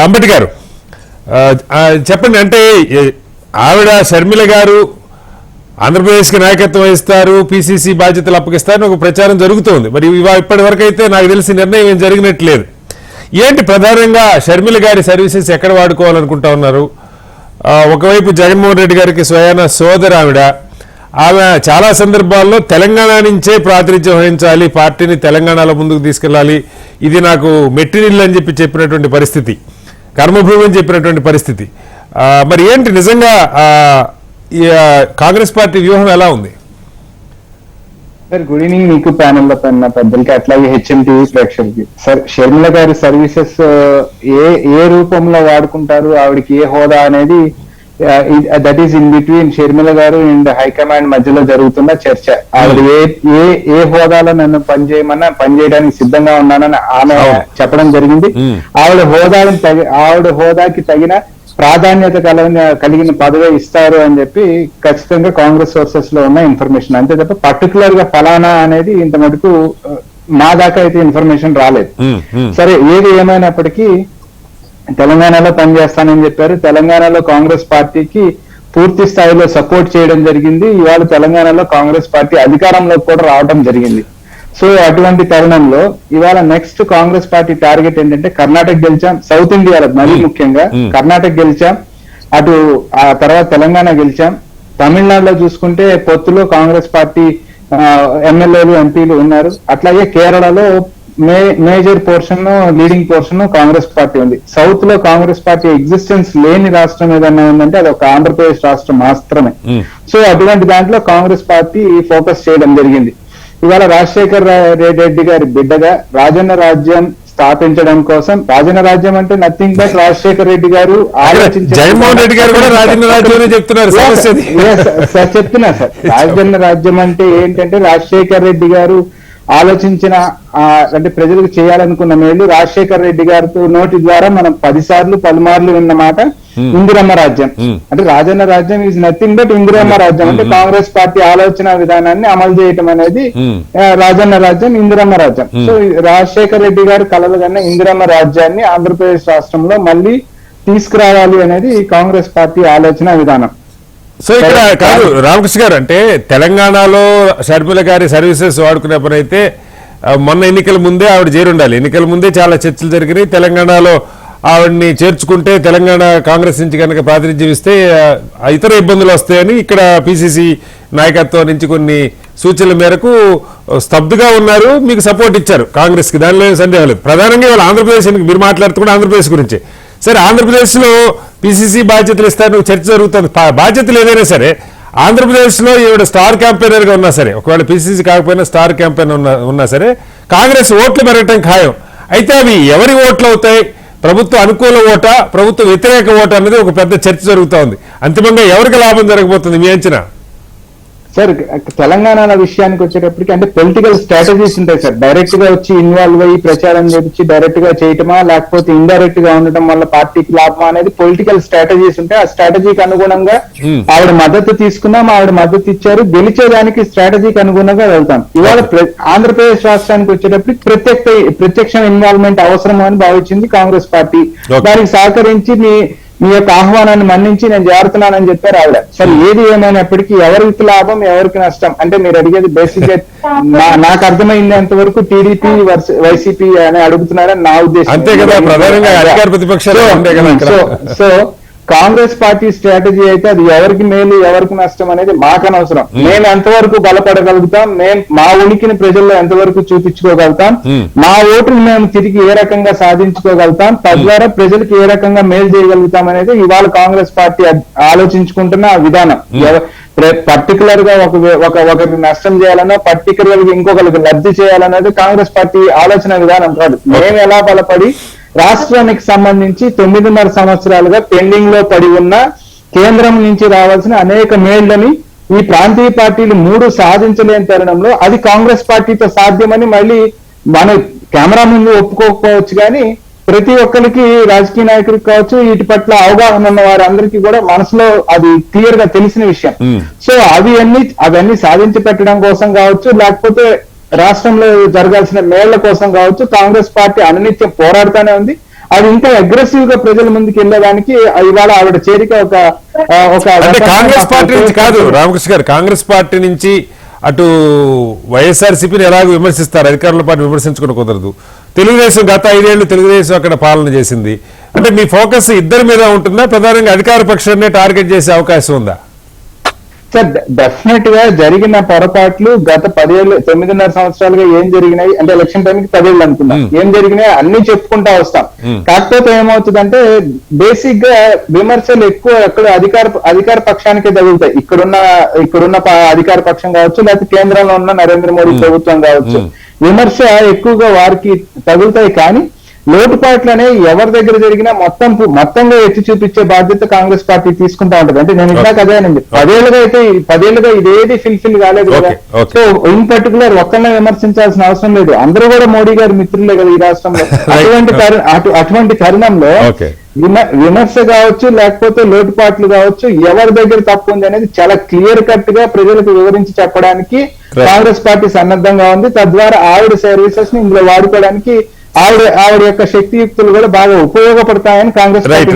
అంబటి గారు చెప్పండి, అంటే ఆవిడ షర్మిల గారు ఆంధ్రప్రదేశ్కి నాయకత్వం వహిస్తారు, పిసిసి బాధ్యతలు అప్పగిస్తారని ఒక ప్రచారం జరుగుతోంది. మరి ఇప్పటి వరకు అయితే నాకు తెలిసి నిర్ణయం ఏం జరిగినట్లేదు. ఏంటి ప్రధానంగా షర్మిల గారి సర్వీసెస్ ఎక్కడ వాడుకోవాలనుకుంటా ఉన్నారు? ఒకవైపు జగన్మోహన్ రెడ్డి గారికి స్వయాన సోదరు ఆమె చాలా సందర్భాల్లో తెలంగాణ నుంచే ప్రాతినిధ్యం వహించాలి, పార్టీని తెలంగాణలో ముందుకు తీసుకెళ్లాలి, ఇది నాకు మెట్టినిల్లు అని చెప్పినటువంటి పరిస్థితి, కర్మభూమి అని చెప్పినటువంటి పరిస్థితి. మరి ఏంటి నిజంగా కాంగ్రెస్ పార్టీ వ్యూహం ఎలా ఉంది? సార్, గుడ్ ఈవినింగ్ మీకు, ప్యానెల్ లో పైన పెద్దలకి, అట్లాగే హెచ్ఎంటీవీ ప్రేక్షకులకి. సార్, షర్మిల గారి సర్వీసెస్ ఏ రూపంలో వాడుకుంటారు, ఆవిడకి ఏ హోదా అనేది that is in between Sharmila గారు అండ్ హైకమాండ్ మధ్యలో జరుగుతున్న చర్చ. ఆవిడ ఏ హోదాలో నన్ను పనిచేయడానికి సిద్ధంగా ఉన్నానని ఆమె చెప్పడం జరిగింది. ఆవిడ హోదాకి తగిన ప్రాధాన్యత కలిగిన పదవి ఇస్తారు అని చెప్పి ఖచ్చితంగా కాంగ్రెస్ సోర్సెస్ లో ఉన్న ఇన్ఫర్మేషన్. అంతే తప్ప పర్టికులర్ గా ఫలానా అనేది ఇంత మటుకు మా దాకా అయితే ఇన్ఫర్మేషన్ రాలేదు. సరే, ఏది ఏమైనప్పటికీ తెలంగాణలో పనిచేస్తానని చెప్పారు. తెలంగాణలో కాంగ్రెస్ పార్టీకి పూర్తి స్థాయిలో సపోర్ట్ చేయడం జరిగింది. ఇవాళ తెలంగాణలో కాంగ్రెస్ పార్టీ అధికారంలోకి కూడా రావడం జరిగింది. సో అటువంటి తరుణంలో ఇవాళ నెక్స్ట్ కాంగ్రెస్ పార్టీ టార్గెట్ ఏంటంటే, కర్ణాటక గెలిచాం, సౌత్ ఇండియాలో మరీ ముఖ్యంగా కర్ణాటక గెలిచాం, అటు ఆ తర్వాత తెలంగాణ గెలిచాం. తమిళనాడులో చూసుకుంటే పొత్తులో కాంగ్రెస్ పార్టీ ఎమ్మెల్యేలు ఎంపీలు ఉన్నారు. అట్లాగే కేరళలో major portion leading portion Congress party ఉంది. సౌత్ లో కాంగ్రెస్ పార్టీ ఎగ్జిస్టెన్స్ లేని రాష్ట్రం ఏదన్నా ఉందంటే అది ఒక ఆంధ్రప్రదేశ్ రాష్ట్రం మాత్రమే. సో అటువంటి దాంట్లో కాంగ్రెస్ పార్టీ ఫోకస్ చేయడం జరిగింది. ఇవాళ రాజశేఖర్ రెడ్డి గారి బిడ్డగా రాజన్న రాజ్యం స్థాపించడం కోసం, రాజన్న రాజ్యం అంటే నథింగ్ బట్ రాజశేఖర్ రెడ్డి గారు ఆలోచించారు. జగన్మోహన్ రెడ్డి గారు కూడా రాజన్న రాజ్యం చెప్తున్నారు సార్, చెప్తున్నా సార్. రాజన్న రాజ్యం అంటే ఏంటంటే రాజశేఖర్ రెడ్డి గారు ఆలోచించిన, అంటే ప్రజలకు చేయాలనుకున్న మేలు రాజశేఖర్ రెడ్డి గారితో నోటి ద్వారా మనం 10 సార్లు పలుమార్లు విన్నమాట ఇందిరమ్మ రాజ్యం. అంటే రాజన్న రాజ్యం ఈజ్ నథింగ్ బట్ ఇందిరమ్మ రాజ్యం. అంటే కాంగ్రెస్ పార్టీ ఆలోచన విధానాన్ని అమలు చేయటం అనేది రాజన్న రాజ్యం, ఇందిరమ్మ రాజ్యం. సో రాజశేఖర్ రెడ్డి గారు కలలుగన్న ఇందిరమ్మ రాజ్యాన్ని ఆంధ్రప్రదేశ్ రాష్ట్రంలో మళ్ళీ తీసుకురావాలి అనేది కాంగ్రెస్ పార్టీ ఆలోచన విధానం. సో ఇక్కడ కాదు రామకృష్ణ గారు, అంటే తెలంగాణలో షర్మిల గారి సర్వీసెస్ వాడుకునే పని అయితే మొన్న ఎన్నికల ముందే ఆవిడ చేరుండాలి. ఎన్నికల ముందే చాలా చర్చలు జరిగినాయి. తెలంగాణలో ఆవిడ్ని చేర్చుకుంటే తెలంగాణ కాంగ్రెస్ నుంచి కనుక ప్రాతినిధ్యం ఇస్తే ఇతర ఇబ్బందులు వస్తాయని ఇక్కడ పిసిసి నాయకత్వం నుంచి కొన్ని సూచనల మేరకు స్తబ్దుగా ఉన్నారు, మీకు సపోర్ట్ ఇచ్చారు కాంగ్రెస్కి, దానిలో సందేహం లేదు. ప్రధానంగా ఇవాళ ఆంధ్రప్రదేశ్ మీరు మాట్లాడుతున్నా ఆంధ్రప్రదేశ్ గురించి. సరే, ఆంధ్రప్రదేశ్లో పిసిసి బాధ్యతలు ఇస్తారు, చర్చ జరుగుతుంది. బాధ్యతలు ఏదైనా సరే ఆంధ్రప్రదేశ్లో ఈవిడ స్టార్ క్యాంపెయినర్గా ఉన్నా సరే, ఒకవేళ పిసిసి కాకపోయినా స్టార్ క్యాంపెయిన్ ఉన్నా సరే కాంగ్రెస్ ఓట్లు పెరగటం ఖాయం. అయితే అవి ఎవరి ఓట్లు అవుతాయి, ప్రభుత్వ అనుకూల ఓటా, ప్రభుత్వ వ్యతిరేక ఓటా అనేది ఒక పెద్ద చర్చ జరుగుతూ ఉంది. అంతిమంగా ఎవరికి లాభం జరగబోతుంది మీ అంచనా? సార్, తెలంగాణ విషయానికి వచ్చేటప్పటికి అంటే పొలిటికల్ స్ట్రాటజీస్ ఉంటాయి సార్. డైరెక్ట్ గా వచ్చి ఇన్వాల్వ్ అయ్యి ప్రచారం చేపించి డైరెక్ట్ గా చేయటమా, లేకపోతే ఇండైరెక్ట్ గా ఉండటం వల్ల పార్టీకి లాభమా అనేది పొలిటికల్ స్ట్రాటజీస్ ఉంటాయి. ఆ స్ట్రాటజీకి అనుగుణంగా ఆవిడ మద్దతు తీసుకున్నాం, ఆవిడ మద్దతు ఇచ్చారు, గెలిచేదానికి స్ట్రాటజీకి అనుగుణంగా వెళ్తాం. ఇవాళ ఆంధ్రప్రదేశ్ రాష్ట్రానికి వచ్చేటప్పటికి ప్రత్యక్ష ఇన్వాల్వ్మెంట్ అవసరం అని భావించింది కాంగ్రెస్ పార్టీ. దానికి సహకరించి మీ యొక్క ఆహ్వానాన్ని మన్నించి నేను చేరుతున్నానని చెప్పారు ఆవిడ. సరే, ఏది ఏమైనప్పటికీ ఎవరికి లాభం ఎవరికి నష్టం అంటే మీరు అడిగేది బేసిక్ గా నాకు అర్థమైంది వరకు టీడీపీ వైసీపీ అని అడుగుతున్నారని నా ఉద్దేశం. అంతే కదా, ప్రధానంగా అధికార ప్రతిపక్షాలు. సో కాంగ్రెస్ పార్టీ స్ట్రాటజీ అయితే అది ఎవరికి మేలు ఎవరికి నష్టం అనేది మాకు అనవసరం. మేము ఎంతవరకు బలపడగలుగుతాం, మా ఉనికిని ప్రజల్లో ఎంతవరకు చూపించుకోగలుగుతాం, మా ఓటును మేము తిరిగి ఏ రకంగా సాధించుకోగలుగుతాం, తద్వారా ప్రజలకు ఏ రకంగా మేలు చేయగలుగుతాం అనేది ఇవాళ కాంగ్రెస్ పార్టీ ఆలోచించుకుంటున్న విధానం. పర్టికులర్ గా ఒకరికి నష్టం చేయాలన్నా, పర్టికులర్ గా ఇంకొకరికి లబ్ధి చేయాలన్నది కాంగ్రెస్ పార్టీ ఆలోచన విధానం కాదు. మేము ఎలా బలపడి రాష్ట్రానికి సంబంధించి 9.5 సంవత్సరాలుగా పెండింగ్ లో పడి ఉన్న కేంద్రం నుంచి రావాల్సిన అనేక మేళ్లని ఈ ప్రాంతీయ పార్టీలు 3 సాధించలేని తరుణంలో అది కాంగ్రెస్ పార్టీతో సాధ్యమని మళ్ళీ మన కెమెరా ముందు ఒప్పుకోకపోవచ్చు, కానీ ప్రతి ఒక్కరికి రాజకీయ నాయకుడికి కావచ్చు, వీటి పట్ల అవగాహన ఉన్న వారందరికీ కూడా మనసులో అది క్లియర్ గా తెలిసిన విషయం. సో అవన్నీ సాధించి పెట్టడం కోసం కావచ్చు, లేకపోతే రాష్ట్రంలో జరగాల్సిన మేళ్ల కోసం కావచ్చు, కాంగ్రెస్ పార్టీ అనునిత్యం పోరాడుతూనే ఉంది. అది ఇంకా అగ్రెసివ్ గా ప్రజల ముందుకు వెళ్ళేదానికి ఇవాళ ఆవిడ చేరిక ఒక అంటే కాంగ్రెస్ పార్టీ నుంచి కాదు రామకృష్ణ గారు, కాంగ్రెస్ పార్టీ నుంచి అటు వైఎస్ఆర్సీపీని ఎలాగో విమర్శిస్తారు, అధికారుల పార్టీ విమర్శించుకుని కుదరదు. తెలుగుదేశం గత 5 ఏళ్లు తెలుగుదేశం అక్కడ పాలన చేసింది. అంటే మీ ఫోకస్ ఇద్దరి మీద ఉంటుందా, ప్రధానంగా అధికార పక్షాన్నే టార్గెట్ చేసే అవకాశం ఉందా? సార్ డెఫినెట్ గా జరిగిన పొరపాట్లు గత 9.5 సంవత్సరాలుగా ఏం జరిగినాయి అంటే ఎలక్షన్ టైంకి 10 ఏళ్ళు అనుకున్నాం, ఏం జరిగినాయి అన్ని చెప్పుకుంటా వస్తాం. కాకపోతే ఏమవుతుందంటే బేసిక్ గా విమర్శలు ఎక్కువ ఎక్కడ అధికార పక్షానికే తగులుతాయి. ఇక్కడున్న అధికార పక్షం కావచ్చు, లేకపోతే కేంద్రంలో ఉన్న నరేంద్ర మోడీ ప్రభుత్వం కావచ్చు, విమర్శ ఎక్కువగా వారికి తగులుతాయి. కానీ లోటుపాట్లు అనేవి ఎవరి దగ్గర జరిగినా మొత్తంగా ఎత్తి చూపించే బాధ్యత కాంగ్రెస్ పార్టీ తీసుకుంటా ఉంటది. అంటే నేను ఇందాక అదేనండి, 10 ఏళ్ళుగా ఇదేది ఫిల్ కాలేదు కదా. సో ఇన్ పర్టికులర్ ఒక్కరినే విమర్శించాల్సిన అవసరం లేదు, అందరూ కూడా మోడీ గారి మిత్రులే కదా ఈ రాష్ట్రంలో. అటువంటి తరుణంలో విమర్శ కావచ్చు, లేకపోతే లోటుపాట్లు కావచ్చు, ఎవరి దగ్గర తప్పు ఉంది అనేది చాలా క్లియర్ కట్ గా ప్రజలకు వివరించి చెప్పడానికి కాంగ్రెస్ పార్టీ సన్నద్ధంగా ఉంది. తద్వారా ఆవిడ సర్వీసెస్ ని ఇందులో వాడుకోవడానికి ఆవిడ యొక్క శక్తియుక్తులు కూడా బాగా ఉపయోగపడతాయని కాంగ్రెస్ పార్టీ